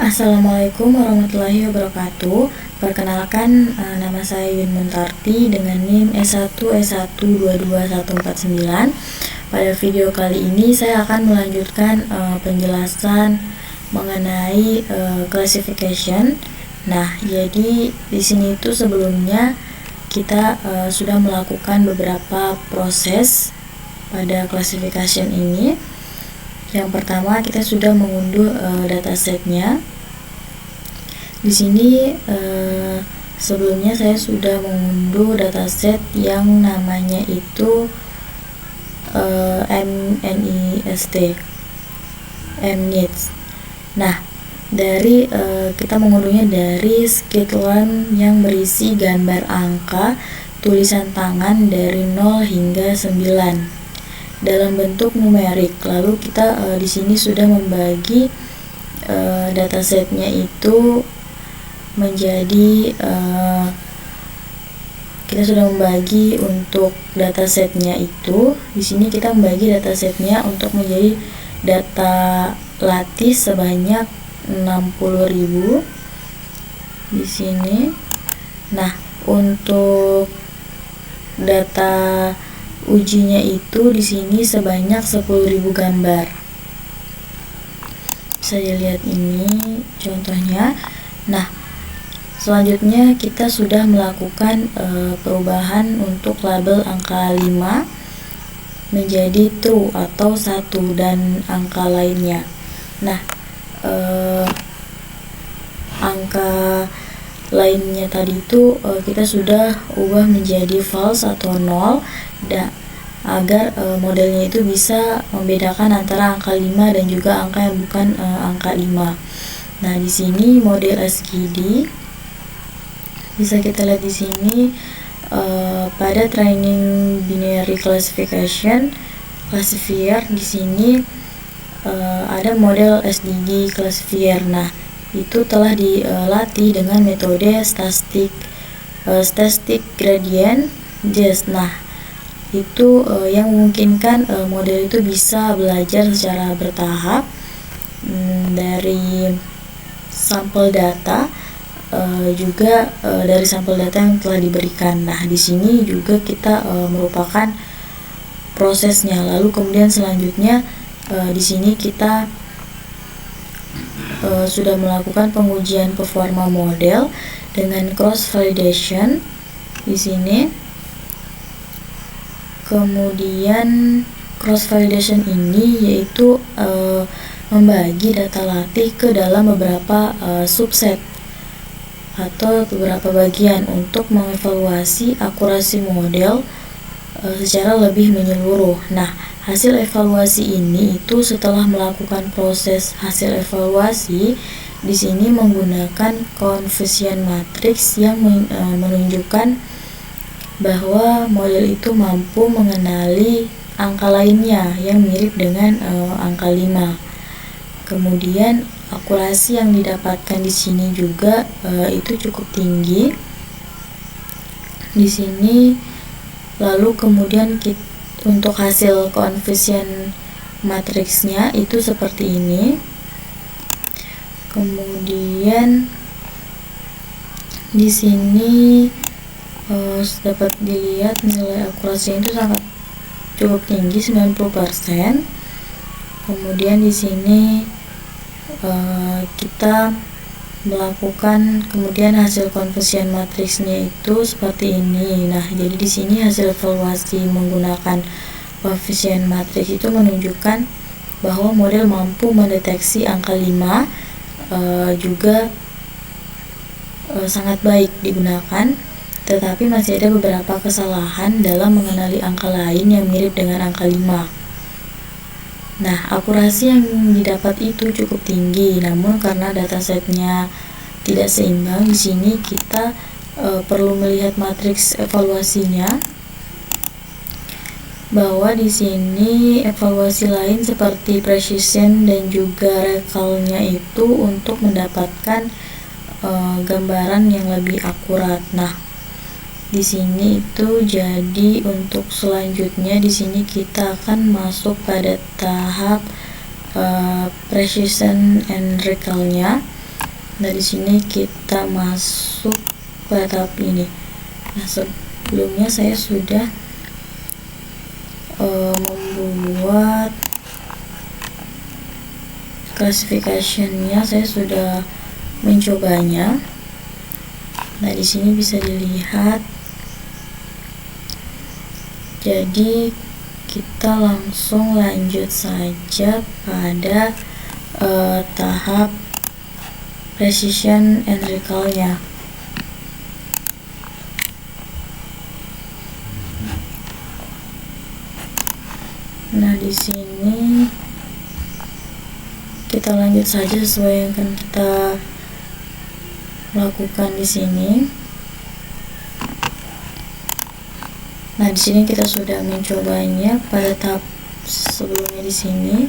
Assalamualaikum warahmatullahi wabarakatuh. Perkenalkan, nama saya Yun Muntarti dengan NIM S1S1221149. Pada video kali ini saya akan melanjutkan penjelasan mengenai classification. Nah, jadi di sini itu sebelumnya kita sudah melakukan beberapa proses pada classification ini. Yang pertama, kita sudah mengunduh datasetnya. Di sini sebelumnya saya sudah mengunduh dataset yang namanya itu MNIST. Nah, dari kita mengunduhnya dari skitlearn yang berisi gambar angka tulisan tangan dari 0 hingga 9 dalam bentuk numerik. Lalu kita di sini sudah membagi datasetnya itu menjadi kita sudah membagi untuk datasetnya itu. Di sini kita membagi datasetnya untuk menjadi data latih sebanyak 60.000 di sini. Nah, untuk data ujinya itu di sini sebanyak 10.000 gambar. Bisa dilihat ini contohnya. Nah, selanjutnya kita sudah melakukan perubahan untuk label angka 5 menjadi true atau 1 dan angka lainnya. Nah, angka lainnya tadi itu kita sudah ubah menjadi false atau 0 agar modelnya itu bisa membedakan antara angka 5 dan juga angka yang bukan angka 5. Nah, di sini model SGD bisa kita lihat di sini pada training binary classification classifier di sini ada model SDG classifier. Nah, itu telah dilatih dengan metode statistic gradient JES. Nah, itu yang memungkinkan model itu bisa belajar secara bertahap dari sampel data, juga dari sampel data yang telah diberikan. Nah, di sini juga kita merupakan prosesnya. Lalu kemudian selanjutnya di sini kita sudah melakukan pengujian performa model dengan cross validation di sini. Kemudian cross validation ini yaitu membagi data latih ke dalam beberapa subset atau beberapa bagian untuk mengevaluasi akurasi model secara lebih menyeluruh. Nah, hasil evaluasi ini itu setelah melakukan proses hasil evaluasi di sini menggunakan coefficient matrix yang menunjukkan bahwa model itu mampu mengenali angka lainnya yang mirip dengan angka 5. Kemudian akurasi yang didapatkan di sini juga itu cukup tinggi di sini. Lalu kemudian untuk hasil coefficient matriksnya itu seperti ini. Kemudian di sini dapat dilihat nilai akurasinya itu sangat cukup tinggi, 90%. Kemudian di sini kita melakukan kemudian hasil coefficient matriksnya itu seperti ini. Nah, jadi di sini hasil evaluasi menggunakan coefficient matriks itu menunjukkan bahwa model mampu mendeteksi angka 5 juga sangat baik digunakan, tetapi masih ada beberapa kesalahan dalam mengenali angka lain yang mirip dengan angka 5. Nah, akurasi yang didapat itu cukup tinggi, namun karena datasetnya tidak seimbang, di sini kita perlu melihat matriks evaluasinya, bahwa di sini evaluasi lain seperti precision dan juga recall-nya itu untuk mendapatkan gambaran yang lebih akurat. Nah, di sini itu jadi untuk selanjutnya di sini kita akan masuk pada tahap precision and recall-nya. Nah, di sini kita masuk pada tahap ini. Nah, sebelumnya saya sudah membuat classification-nya, saya sudah mencobanya. Nah, di sini bisa dilihat. Jadi kita langsung lanjut saja pada tahap precision and recall-nya. Nah, di sini kita lanjut saja sesuai yang akan kita lakukan di sini. Nah, di sini kita sudah mencobanya pada tahap sebelumnya di sini.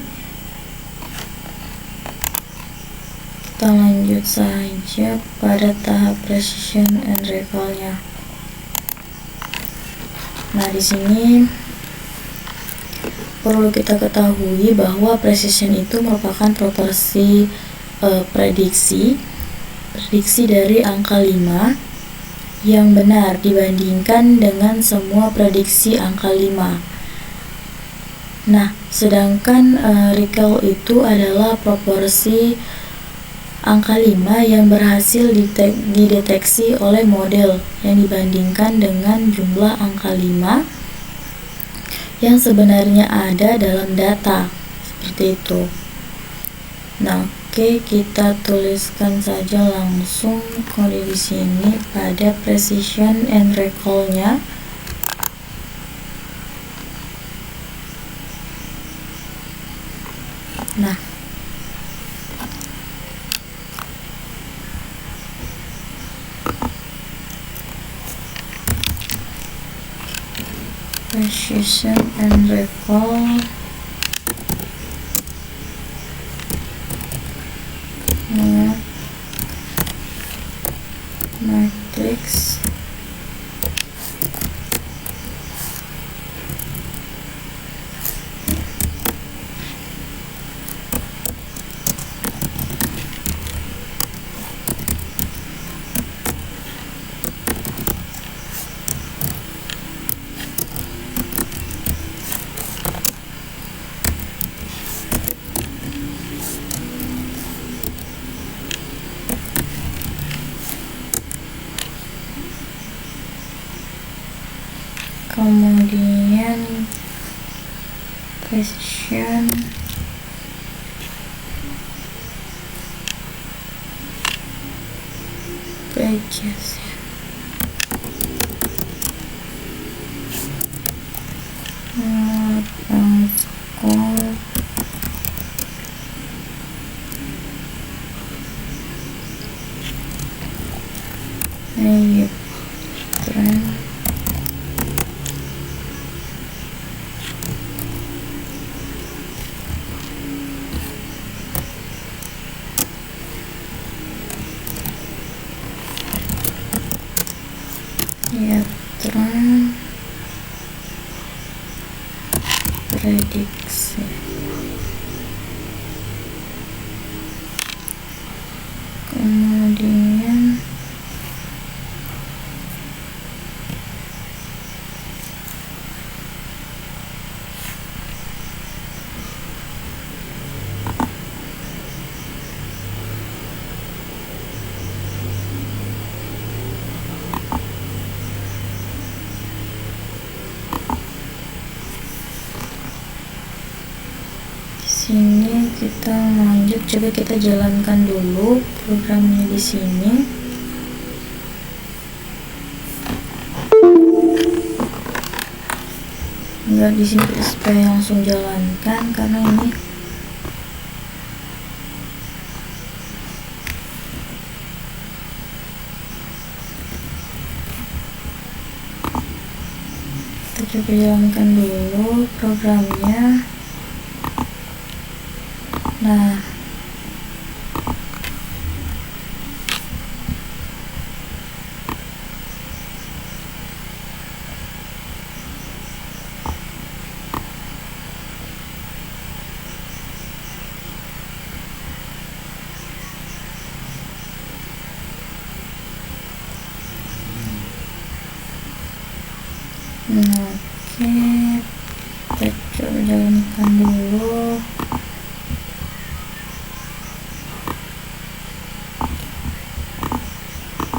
Kita lanjut saja pada tahap precision and recall-nya. Nah, di sini perlu kita ketahui bahwa precision itu merupakan proporsi prediksi dari angka 5 yang benar dibandingkan dengan semua prediksi angka 5. Nah, sedangkan recall itu adalah proporsi angka 5 yang berhasil dideteksi oleh model yang dibandingkan dengan jumlah angka 5 yang sebenarnya ada dalam data, seperti itu. Nah, oke, kita tuliskan saja langsung kode di sini pada precision and recall-nya. Nah, precision and recall matrix kemudian precision pages prediksi. Kemudian sini kita lanjut, coba kita jalankan dulu programnya di sini. Enggak, di sini kita supaya langsung jalankan karena ini kita coba jalankan dulu programnya. Nah, Oke, kita coba jalankan dulu.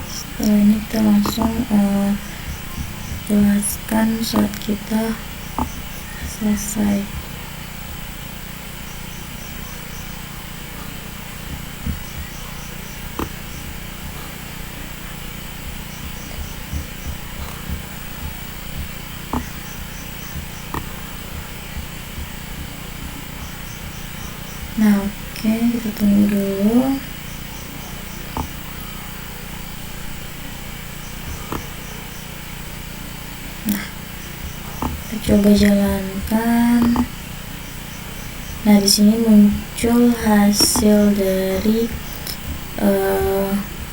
Setelah ini kita langsung jelaskan saat kita selesai. Nah, oke, kita tunggu dulu. Nah, kita coba jalankan. Nah, di sini muncul hasil dari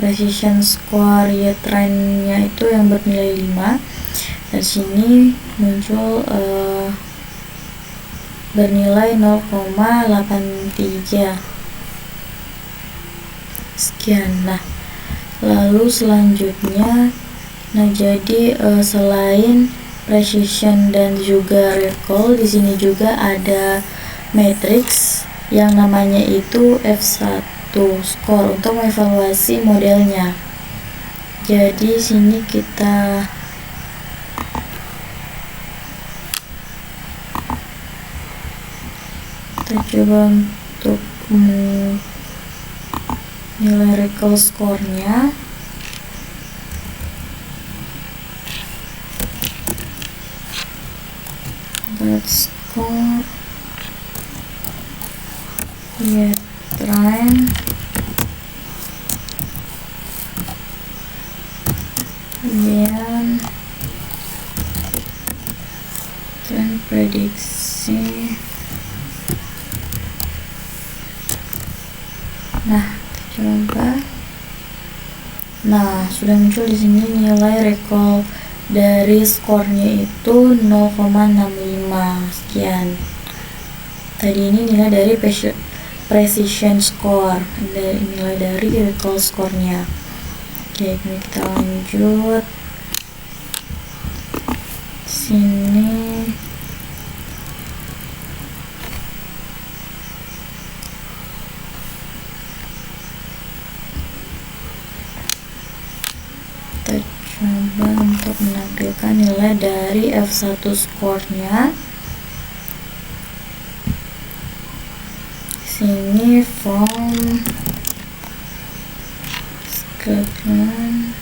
precision score YTRAN-nya itu yang bernilai 5. Dan sini muncul bernilai 0,83 sekian. Nah, lalu selanjutnya, jadi selain precision dan juga recall, di sini juga ada matrix yang namanya itu F1 score untuk mengevaluasi modelnya. Jadi sini kita coba untuk nilai recall score-nya. Let's score YTRAN dan prediksi. Nah, kita coba. Nah, sudah muncul di sini nilai recall dari skornya itu 0,65 sekian. Tadi ini nilai dari precision score, nilai dari recall skornya. Oke, ini kita lanjut. Sini kita coba untuk menampilkan nilai dari F1 score-nya. Sini from Scotland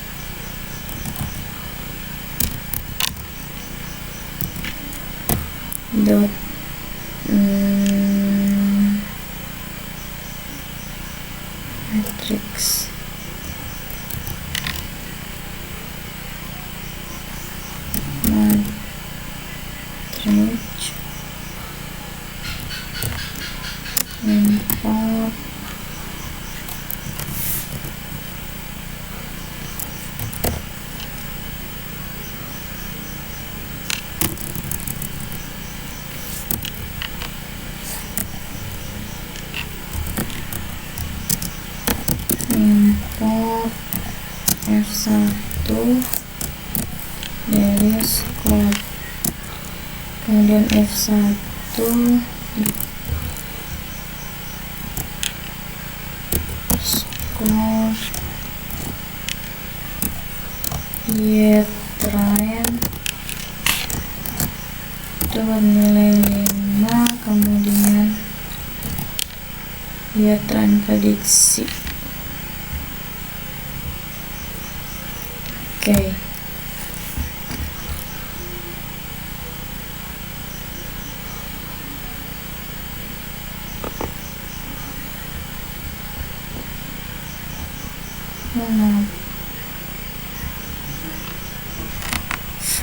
dot matrix import F1 dari score, kemudian F1 score YTRAN itu bernilai 5, kemudian YTRAN prediksi. Oke.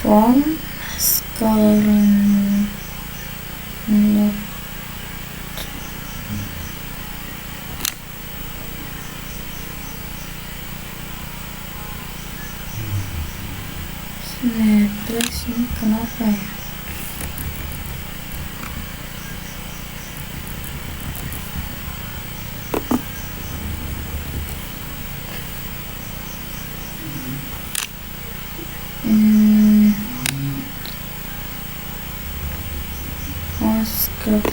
From Scotland matrix ini kenapa ya? script.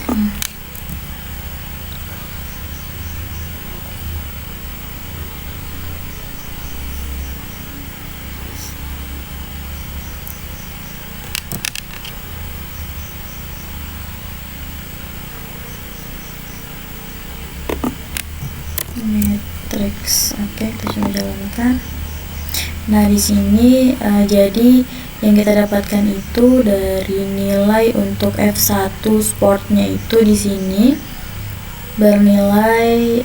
Matrix. Oke, kita coba jalankan. Nah, di sini jadi yang kita dapatkan itu dari nilai untuk F1 sportnya itu di sini bernilai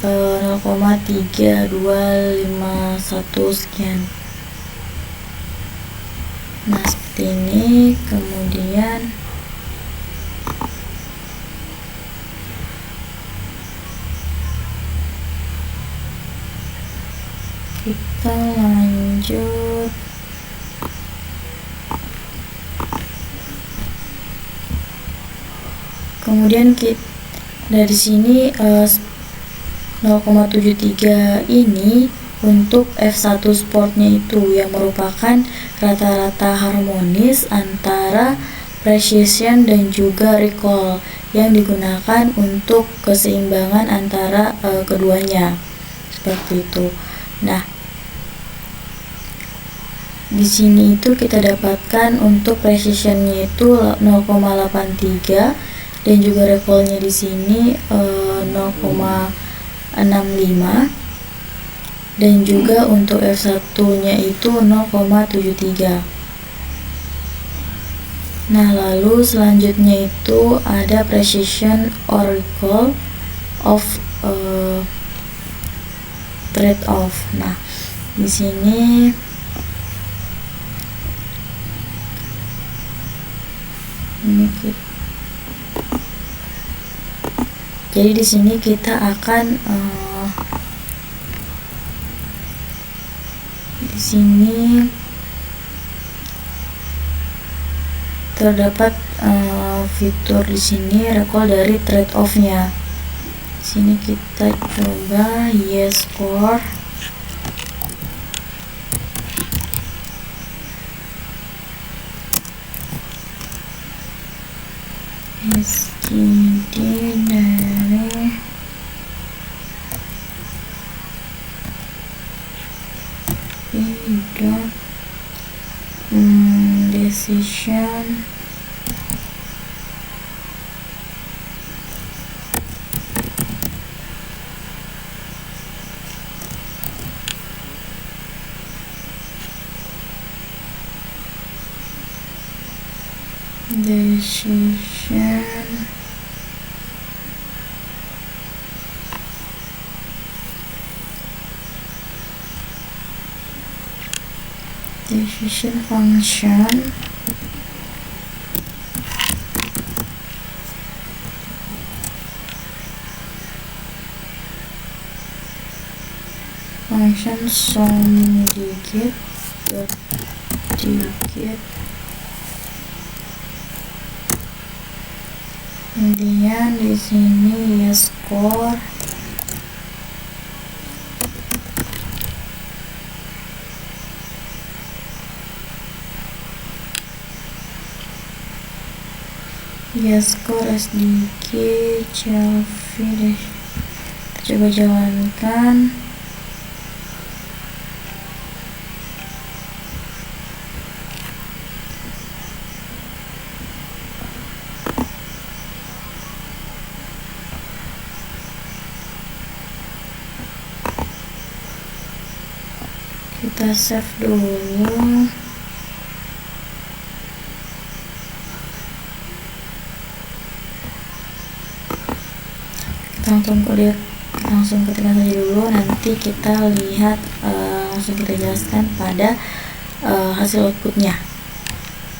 0,3251 sekian. Nah, seperti ini. Kemudian kita lanjut. Kemudian dari sini 0,73 ini untuk F1 sportnya itu yang merupakan rata-rata harmonis antara precision dan juga recall yang digunakan untuk keseimbangan antara keduanya, seperti itu. Nah, di sini itu kita dapatkan untuk precisionnya itu 0,83 dan juga recallnya di sini 0,65 dan juga untuk F1-nya itu 0,73. Nah, lalu selanjutnya itu ada precision or recall of trade-off. Nah, di sini jadi di sini kita akan di sini terdapat fitur di sini recall dari trade-off-nya. Di sini kita coba yes score. SGD dari dot decision decision function sum digit dot digit, kemudian di sini ya score, ya score SDK Chelfie. Kita coba jalankan. Kita save dulu. Langsung ketikkan saja dulu, nanti kita lihat langsung kita jelaskan pada hasil outputnya.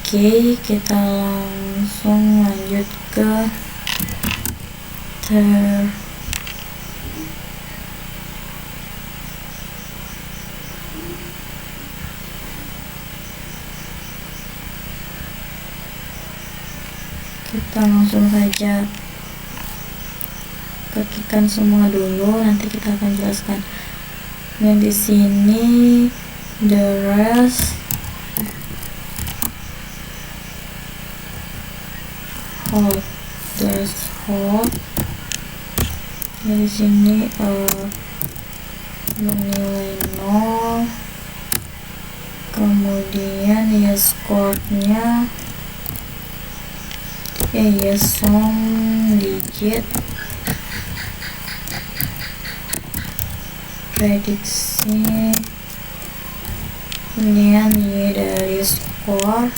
Oke, kita langsung lanjut ke kita langsung saja ketikkan semua dulu, nanti kita akan jelaskan. Dan di sini the rest hold. threshold. Dari sini menilai 0, kemudian ya score-nya ya sum digit, prediksi, kemudian y dari score,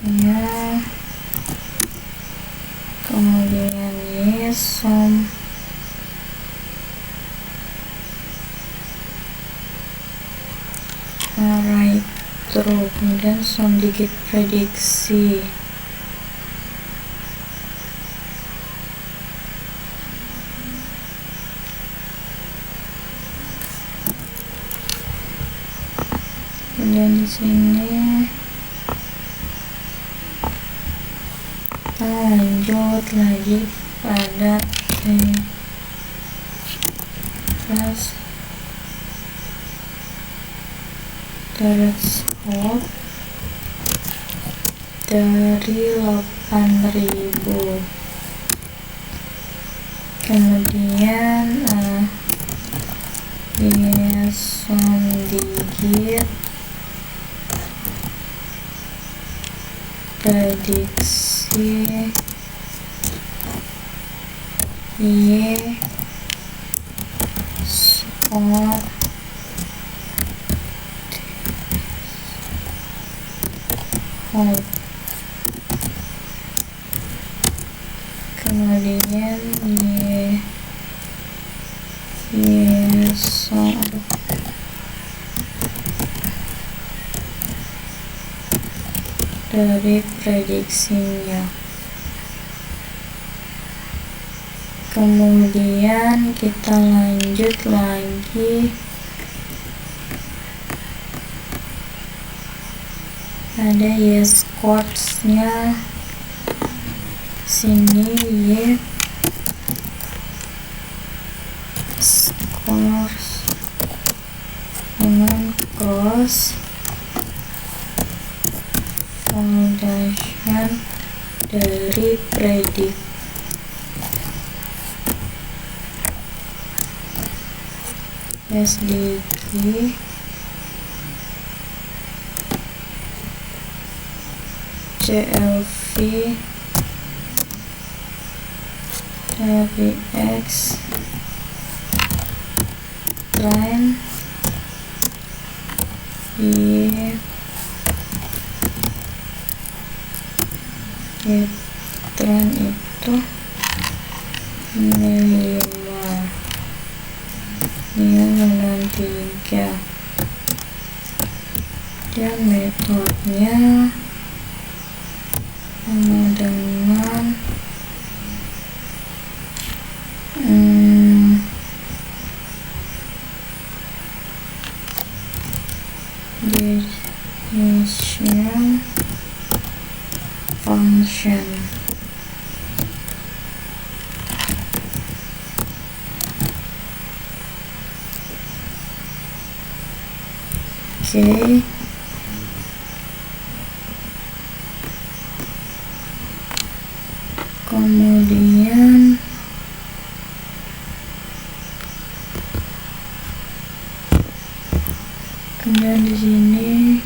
nya, kemudian y sum right true, kemudian sum digit prediksi. Kemudian di sini kita lanjut lagi pada threshold dari 8.000, kemudian sum digit prediksi y score hold, kemudian y sum dari prediksinya. Kemudian kita lanjut lagi ada y scores-nya, sini y scores dengan cross foundation dari predict SDG CLV dari X trend Y trend itu ini 5, dia dengan 3, dan metodenya sama dengan definition function. Oke. Kemudian di sini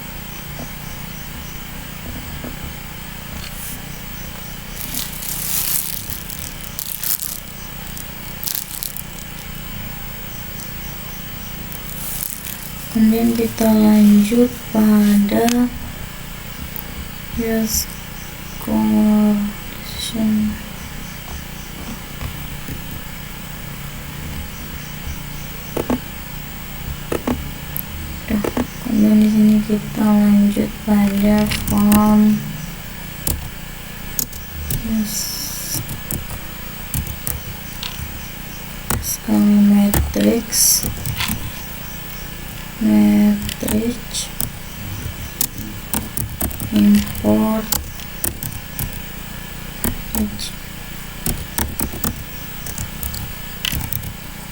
kemudian kita lanjut pada yes condition. Kemudian di sini kita lanjut pada form matrix import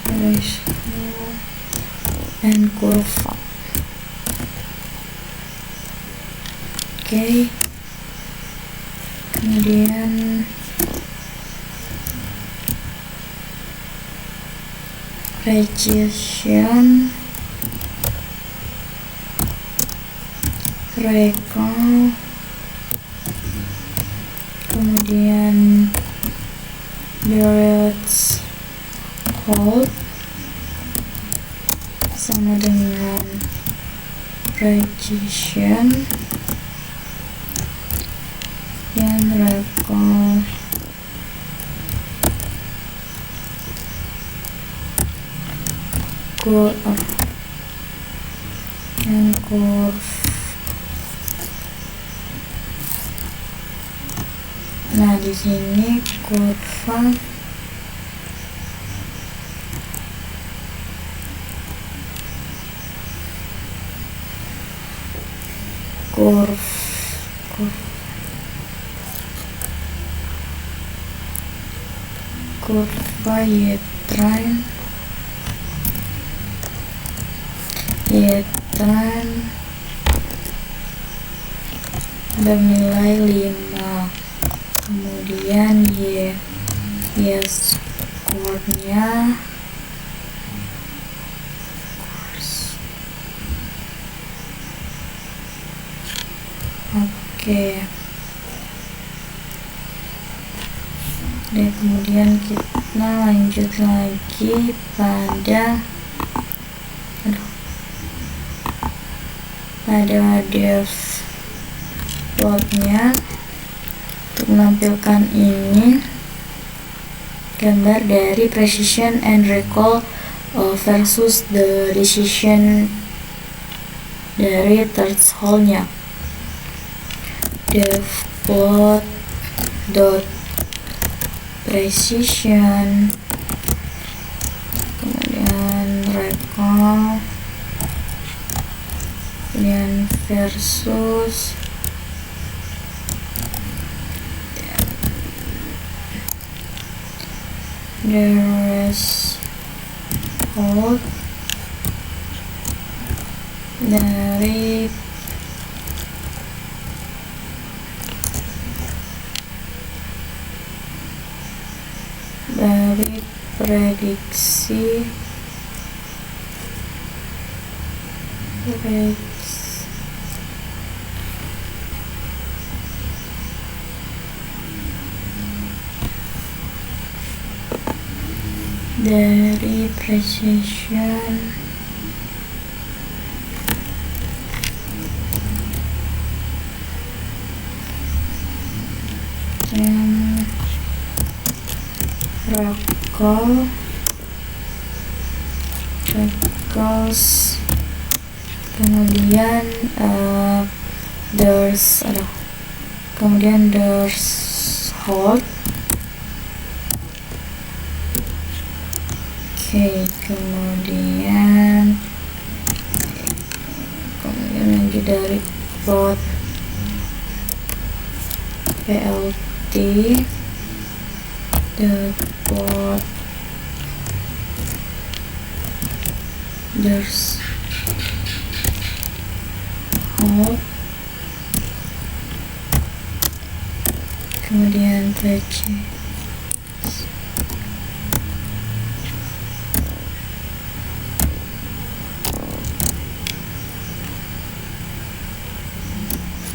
ratio and kurva. Oke. Kemudian precision, recall, kemudian Barrett's hold sama dengan precision dan recall. And curve. Nah, di sini kurva kurva Y-tran bernilai 5, kemudian score-nya oke. Dan kemudian kita lanjut lagi pada depth plotnya. Untuk menampilkan ini gambar dari precision and recall versus the decision dari threshold-nya. Depth plot dot precision, kemudian recall, kemudian versus threshold dari prediksi dari precision dan recalls, kemudian there's hold. Oke, kemudian lanjut dari plot PLT the plot there's hold, kemudian precision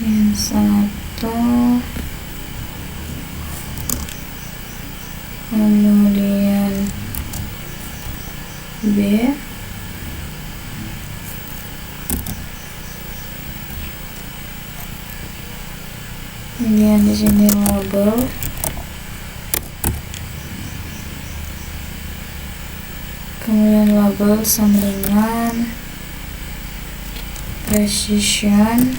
yang satu, kemudian B, kemudian di sini label, kemudian label sama dengan precision,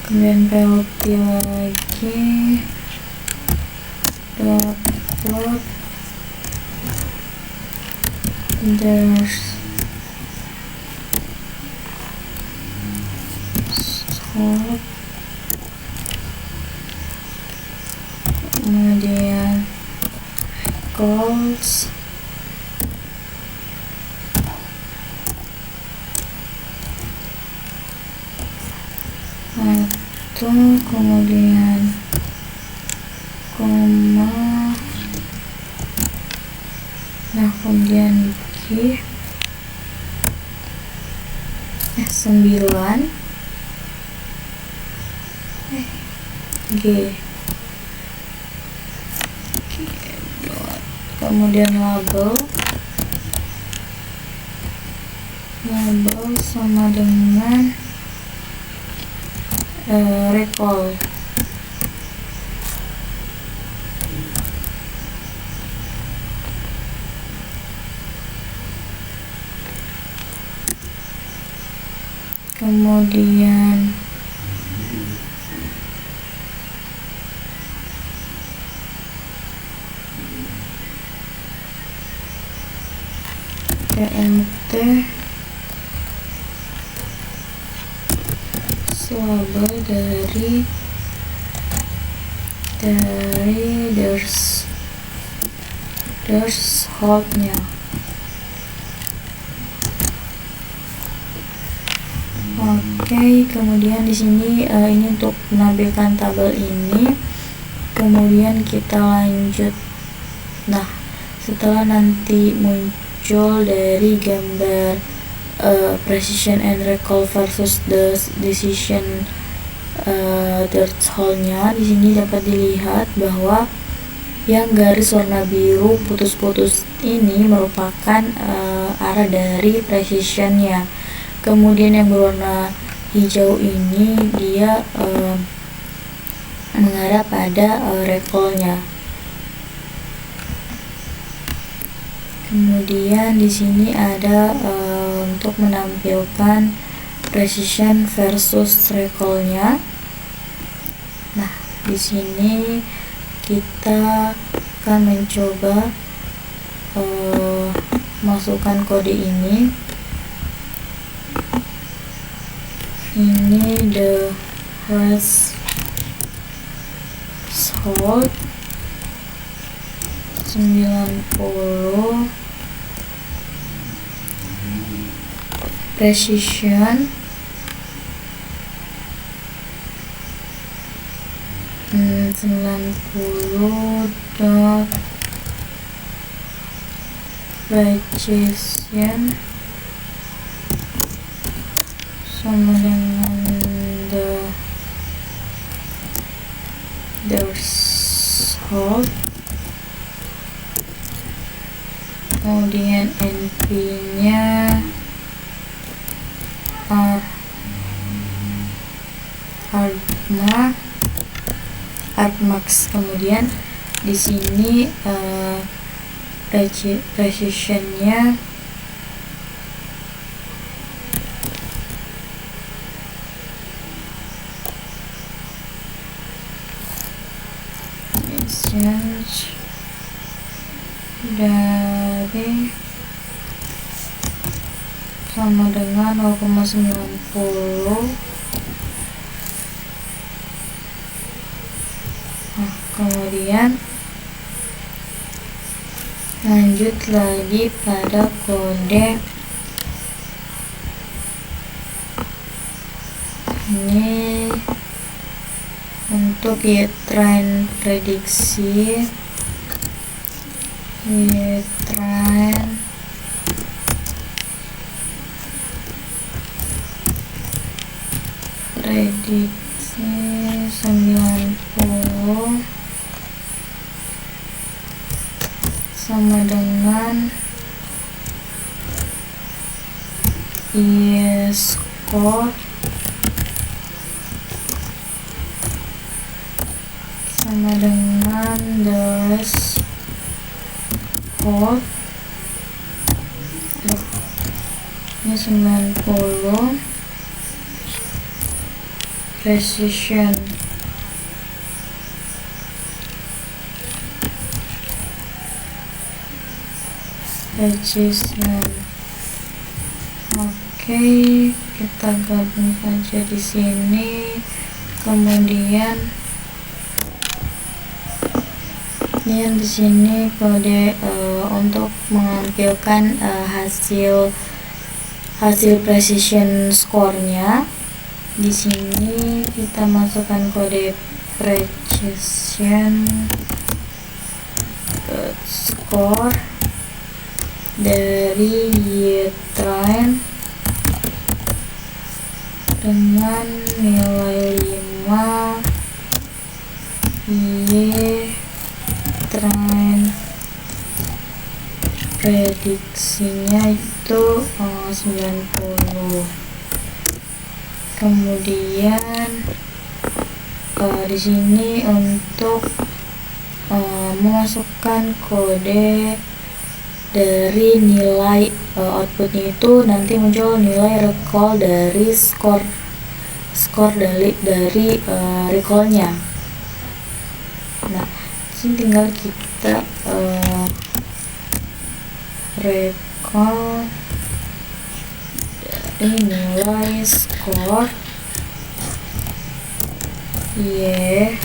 kemudian PLT lagi dot plot there's hold kemudian calls, atau kemudian koma, nah kemudian G 9 G kemudian label sama dengan recall, kemudian TNT label dari there's holdnya. Oke, kemudian di sini ini untuk menampilkan tabel ini. Kemudian kita lanjut. Nah, setelah nanti muncul dari gambar precision and recall versus the decision threshold-nya, di sini dapat dilihat bahwa yang garis warna biru putus-putus ini merupakan arah dari precision-nya. Kemudian yang berwarna hijau ini dia mengarah pada recall-nya. Kemudian di sini ada untuk menampilkan precision versus recall-nya. Nah, di sini kita akan mencoba masukkan kode ini. Ini the threshold 90, precision 90 dot precision sama dengan the threshold, kemudian NP nya argmax. Kemudian di sini precision-nya change dari sama dengan 0,90. Nah, kemudian lanjut lagi pada kode ini untuk train prediksi, train prediksi 90 sama dengan score sama dengan the rest code. Ini 90 precision Oke, kita gabung saja di sini. Kemudian Kemudian di sini kode untuk menampilkan hasil precision score-nya. Di sini kita masukkan kode precision score dari Y-train dengan nilai 5, Y-train prediksinya itu 90. Kemudian di sini untuk memasukkan kode dari nilai outputnya itu nanti muncul nilai recall dari skor dari recallnya. Nah, ini tinggal kita recall dari nilai skor Y-train.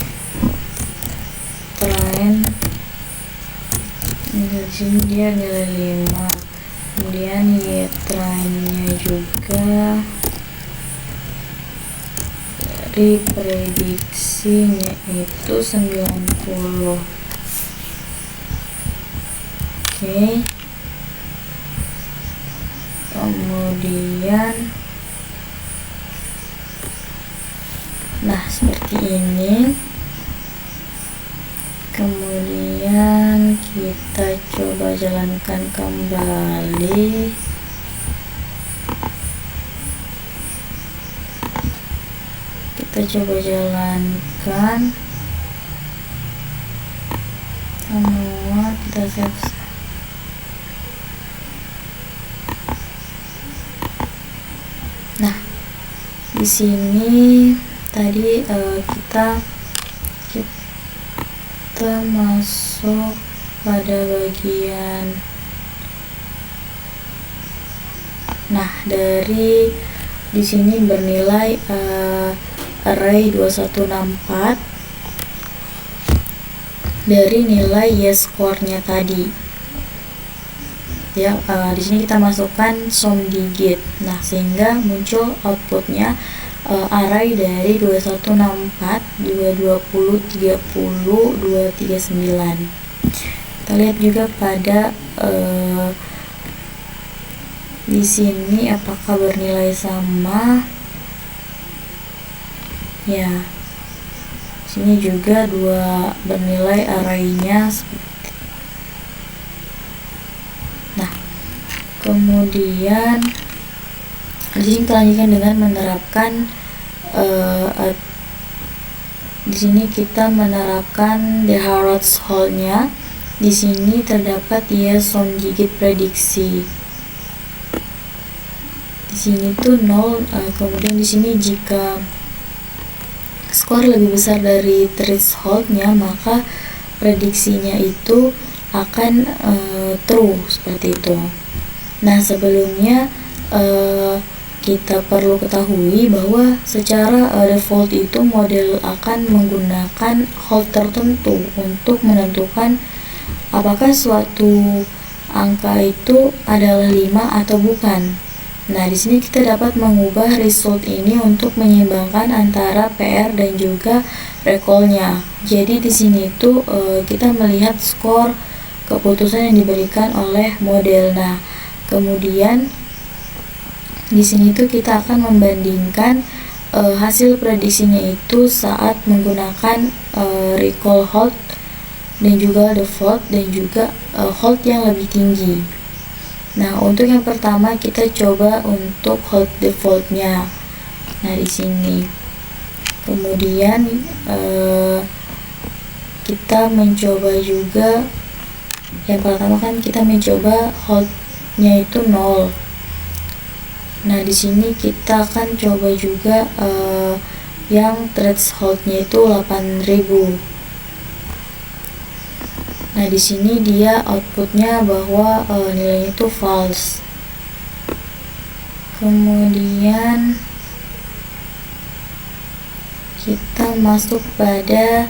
Di sini dia nilai 5, kemudian Y-trainnya juga dari prediksinya itu 90. Oke. Kemudian seperti ini. Kemudian kita coba jalankan kembali. Kita coba jalankan semua, kita save. Nah, di sini tadi kita masuk pada bagian dari di sini bernilai array 2164 dari nilai Y-score-nya tadi. Ya, di sini kita masukkan sum digit. Sehingga muncul outputnya array dari 2164, 220, 30, 239. Kita lihat juga pada di sini apakah bernilai sama. Ya, sini juga dua bernilai arraynya. Kemudian di sini kita lanjutkan dengan menerapkan di sini kita menerapkan the Harrod's Hold-nya. Di sini terdapat sum digit prediksi. Di sini tuh 0. Kemudian di sini jika skor lebih besar dari threshold-nya, maka prediksinya itu akan true, seperti itu. Sebelumnya kita perlu ketahui bahwa secara default itu model akan menggunakan hold tertentu untuk menentukan apakah suatu angka itu adalah 5 atau bukan. Di sini kita dapat mengubah result ini untuk menyeimbangkan antara PR dan juga recall-nya. Jadi di sini tuh kita melihat skor keputusan yang diberikan oleh model. Kemudian di sini tuh kita akan membandingkan hasil prediksinya itu saat menggunakan recall hold dan juga default dan juga hold yang lebih tinggi. Untuk yang pertama kita coba untuk hold default-nya. Di sini. Kemudian kita mencoba juga yang pertama kan kita mencoba hold-nya itu 0. Di sini kita akan coba juga yang threshold-nya itu 8000. Di sini dia outputnya bahwa nilainya itu false. Kemudian kita masuk pada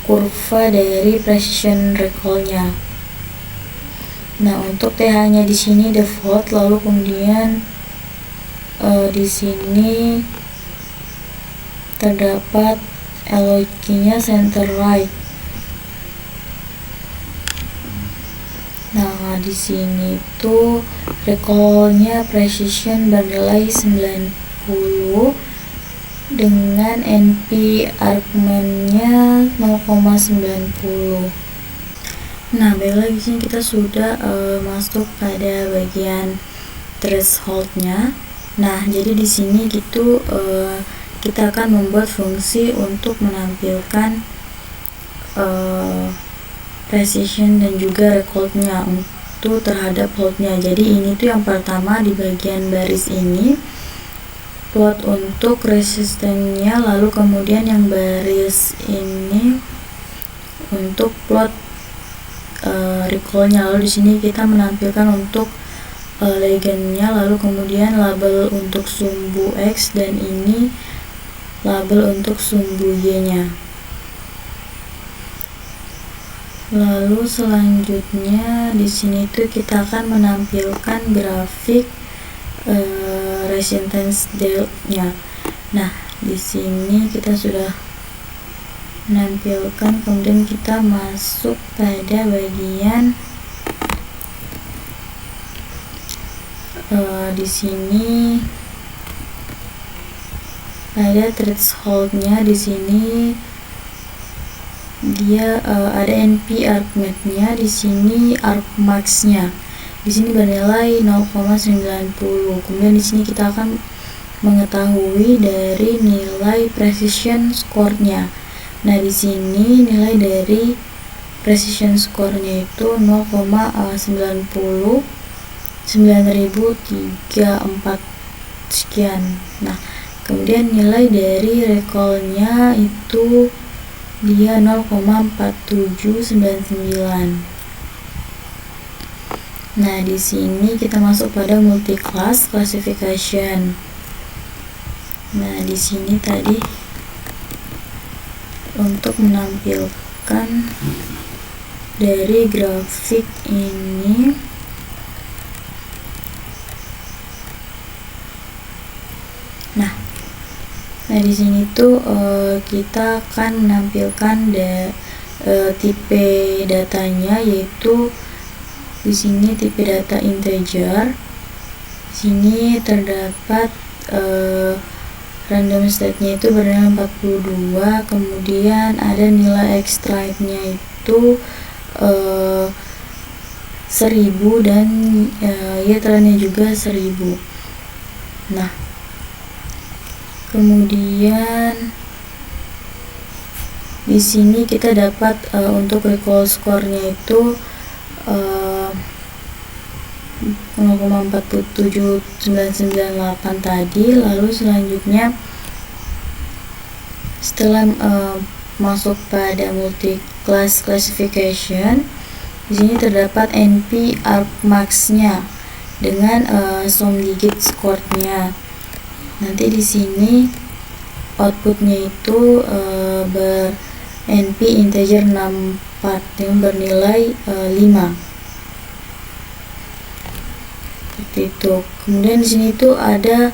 kurva dari precision recall-nya. Nah, untuk TH-nya di sini default, lalu kemudian di sini terdapat LOQ-nya center right. Nah, di sini tuh recall-nya precision bernilai 90 dengan NP argumennya 0,90. Nah, baik lagi sini kita sudah masuk pada bagian threshold-nya. Nah, jadi di sini gitu kita akan membuat fungsi untuk menampilkan precision dan juga recall-nya untuk terhadap hold-nya. Jadi ini tuh yang pertama di bagian baris ini plot untuk resistennya, lalu kemudian yang baris ini untuk plot recall-nya. Lalu di sini kita menampilkan untuk legendnya, lalu kemudian label untuk sumbu X dan ini label untuk sumbu Y-nya. Lalu selanjutnya di sini tuh kita akan menampilkan grafik resistance delta-nya. Nah, di sini kita sudah menampilkan, kemudian kita masuk pada bagian di sini ada threshold-nya. Di sini dia ada NP argument-nya, di sini argmax-nya. Di sini bernilai 0,90. Kemudian di sini kita akan mengetahui dari nilai precision score-nya. Nah, di sini nilai dari precision score-nya itu 0,90 9034 sekian. Nah, kemudian nilai dari recall-nya itu dia 0,4799. Nah, di sini kita masuk pada multi-class classification. Nah, di sini tadi untuk menampilkan dari grafik ini Nah, di sini tuh kita akan menampilkan tipe datanya, yaitu di sini tipe data integer. Di sini terdapat random state-nya itu bernilai 42, kemudian ada nilai extract-nya itu 1000 dan y-nya juga 1000. Nah, kemudian di sini kita dapat untuk recall score-nya itu 0,47998 tadi. Lalu selanjutnya setelah masuk pada multi class classification, di sini terdapat NP argmax-nya dengan sum digit score-nya. Nanti di sini outputnya itu NP integer 64 yang bernilai 5. Seperti itu. Kemudian di sini tuh ada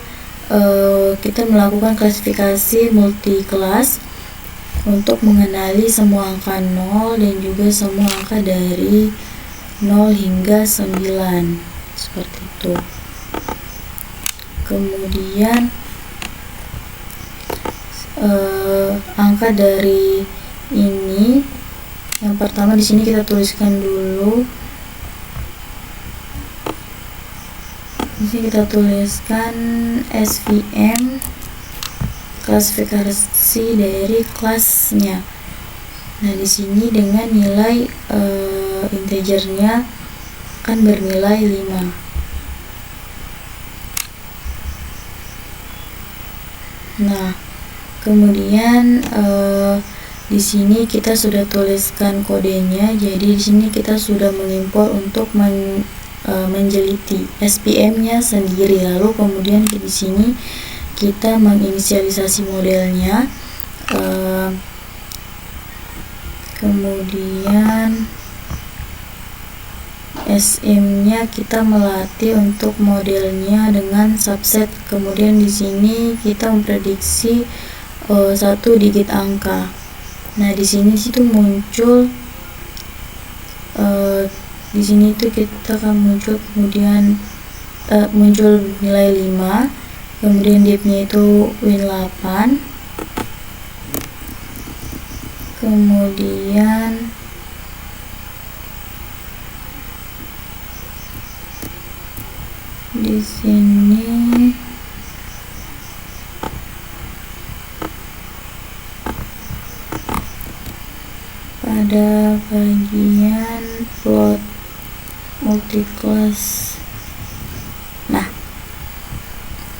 kita melakukan klasifikasi multi kelas untuk mengenali semua angka 0 dan juga semua angka dari 0 hingga 9. Seperti itu. Kemudian angka dari ini yang pertama di sini kita tuliskan dulu. Di sini kita tuliskan SVM klasifikasi dari kelasnya. Nah, di sini dengan nilai integernya akan bernilai 5. Nah, kemudian di sini kita sudah tuliskan kodenya. Jadi di sini kita sudah mengimpor untuk menjeliti SPM-nya sendiri. Lalu kemudian di sini kita menginisialisasi modelnya Kemudian SM-nya kita melatih untuk modelnya dengan subset. Kemudian di sini kita memprediksi 1 digit angka. Nah, di sini situ muncul di sini itu kita akan muncul, kemudian muncul nilai 5, kemudian div-nya itu win 8, kemudian di sini pada bagian plot multiclass. Nah,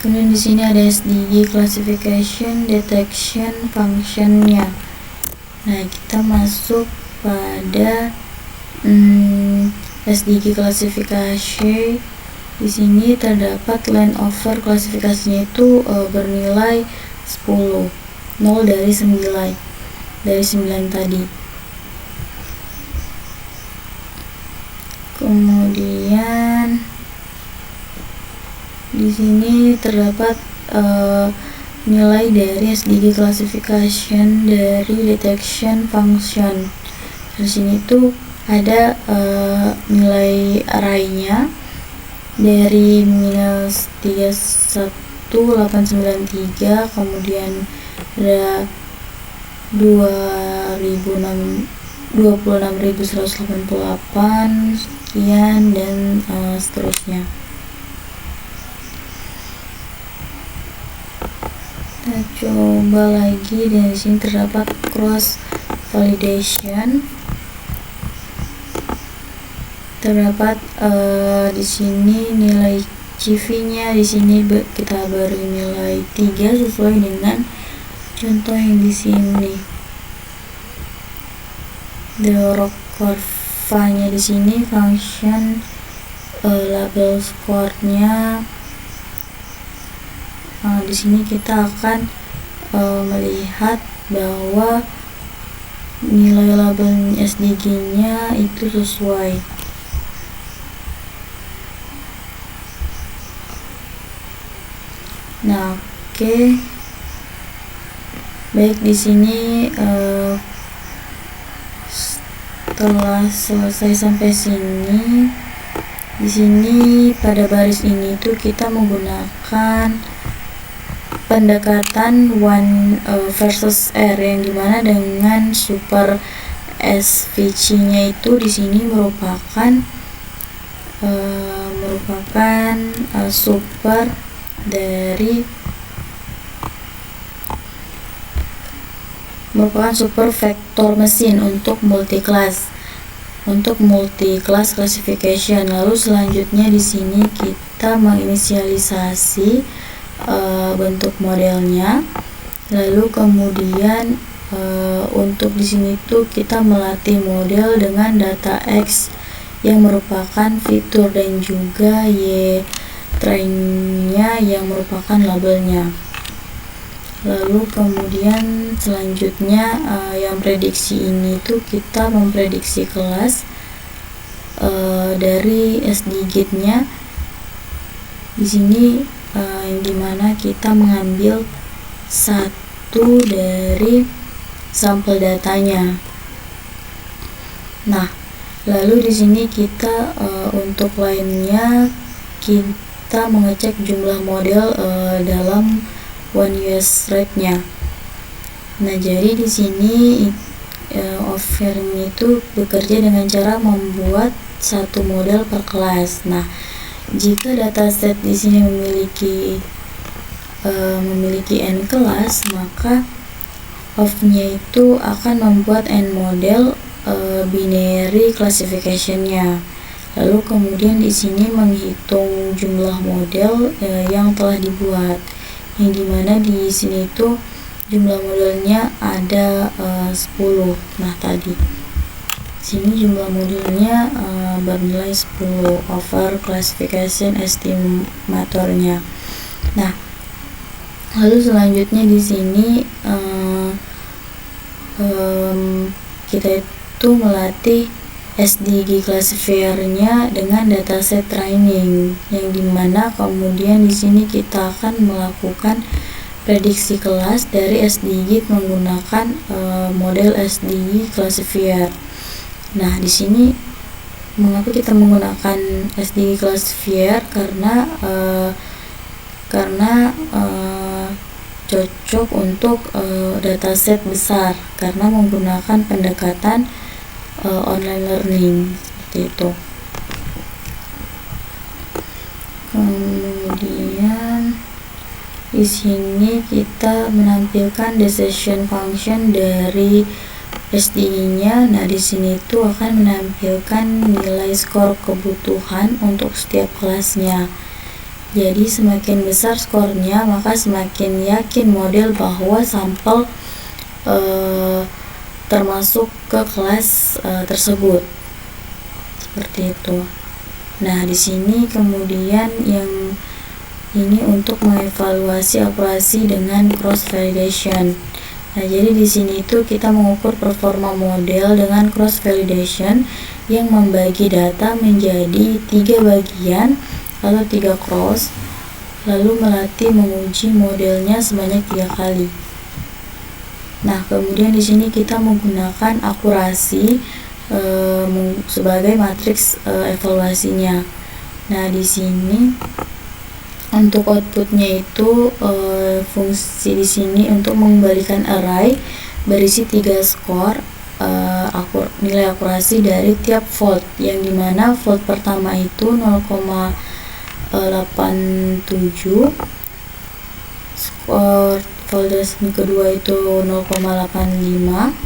kemudian di sini ada SDG classification detection function-nya. Nah, kita masuk pada SDG klasifikasi. Di sini terdapat line over klasifikasinya itu bernilai 10, 0 dari 9 tadi. Kemudian di sini terdapat nilai dari SDG classification dari detection function. Di sini tuh ada nilai arraynya dari minus 31893, kemudian ada 26.188 sekian, dan seterusnya. Kita coba lagi, dan di sini terdapat cross validation. Terdapat di sini nilai CV-nya di sini kita beri nilai 3 sesuai dengan contoh yang di sini. The rock curve-nya di sini function label score-nya. Di sini kita akan melihat bahwa nilai label SDG-nya itu sesuai. Nah, oke. Baik, di sini setelah selesai sampai sini, di sini pada baris ini tuh kita menggunakan pendekatan 1 versus R, yang dimana dengan super SVC-nya itu di sini merupakan super dari super vektor mesin untuk multiclass classification. Lalu selanjutnya di sini kita menginisialisasi bentuk modelnya. Lalu kemudian untuk di sini tuh kita melatih model dengan data X yang merupakan fitur, dan juga Y trainnya yang merupakan labelnya. Lalu kemudian selanjutnya yang prediksi ini tuh kita memprediksi kelas dari SDG-nya di sini, yang dimana kita mengambil satu dari sampel datanya. Nah, lalu di sini kita untuk lainnya kita mengecek jumlah model dalam 1US rate-nya. Nah, jadi di sini Overm itu bekerja dengan cara membuat satu model per kelas. Nah, jika dataset di sini memiliki n kelas, maka of-nya itu akan membuat n model binary classification-nya. Lalu kemudian di sini menghitung jumlah model yang telah dibuat, yang dimana di sini itu jumlah modelnya ada 10. Nah, tadi sini jumlah modelnya bernilai 10 over classification estimatornya. Nah, lalu selanjutnya di sini kita itu melatih SDG classifier-nya dengan dataset training, yang dimana kemudian di sini kita akan melakukan prediksi kelas dari SDG menggunakan model SDG classifier. Nah, di sini mengapa kita menggunakan SDG classifier? Karena cocok untuk dataset besar karena menggunakan pendekatan online learning seperti itu. Kemudian di sini kita menampilkan decision function dari SDG-nya. Nah, di sini itu akan menampilkan nilai skor kebutuhan untuk setiap kelasnya. Jadi semakin besar skornya, maka semakin yakin model bahwa sampel termasuk ke kelas tersebut. Seperti itu. Nah, di sini kemudian yang ini untuk mengevaluasi akurasi dengan cross validation. Nah, jadi di sini itu kita mengukur performa model dengan cross validation yang membagi data menjadi 3 bagian atau 3 cross, lalu melatih menguji modelnya sebanyak 3 kali. Nah, kemudian di sini kita menggunakan akurasi sebagai matriks evaluasinya. Nah, di sini untuk outputnya itu fungsi di sini untuk mengembalikan array berisi 3 skor nilai akurasi dari tiap volt, yang dimana volt pertama itu 0,87, skor volt kedua itu 0,85,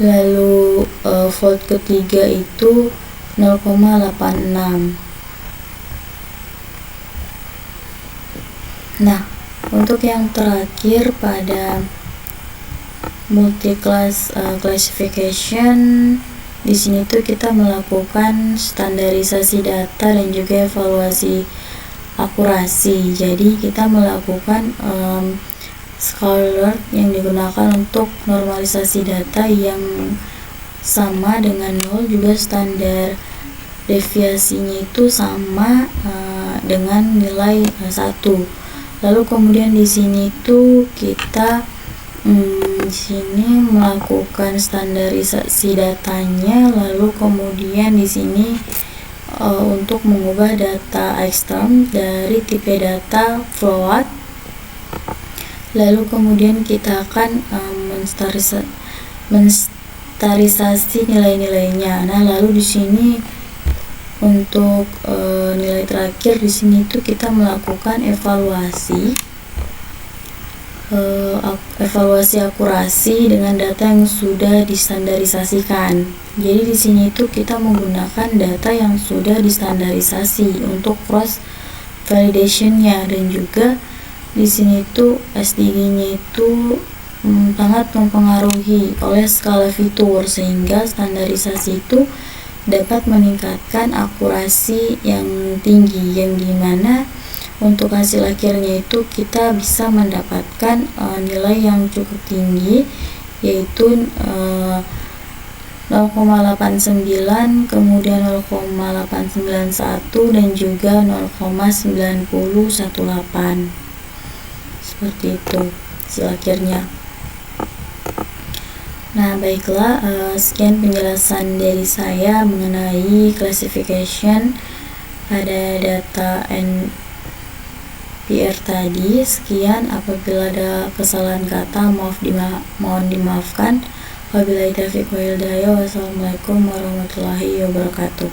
lalu volt ketiga itu 0,86. Nah, untuk yang terakhir pada multi-class classification, di sini tuh kita melakukan standarisasi data dan juga evaluasi akurasi. Jadi kita melakukan Scholar yang digunakan untuk normalisasi data yang sama dengan 0, juga standar deviasinya itu sama dengan nilai 1. Lalu kemudian di sini tuh kita di sini melakukan standarisasi datanya, lalu kemudian di sini untuk mengubah data extern dari tipe data float, lalu kemudian kita akan menstarisasi nilai-nilainya. Nah, lalu di sini untuk nilai terakhir di sini itu kita melakukan evaluasi akurasi dengan data yang sudah distandarisasikan. Jadi di sini itu kita menggunakan data yang sudah distandarisasi untuk cross validation-nya, dan juga di sini itu SDG-nya itu sangat mempengaruhi oleh skala fitur, sehingga standarisasi itu dapat meningkatkan akurasi yang tinggi, yang dimana untuk hasil akhirnya itu kita bisa mendapatkan nilai yang cukup tinggi, yaitu 0,89, kemudian 0,891 dan juga 0,9018. Seperti itu hasil akhirnya. Nah, baiklah, sekian penjelasan dari saya mengenai classification pada data NPR tadi. Sekian, apabila ada kesalahan kata mohon dimaafkan. Wabillahi taufiq wal hidayah. Wassalamualaikum warahmatullahi wabarakatuh.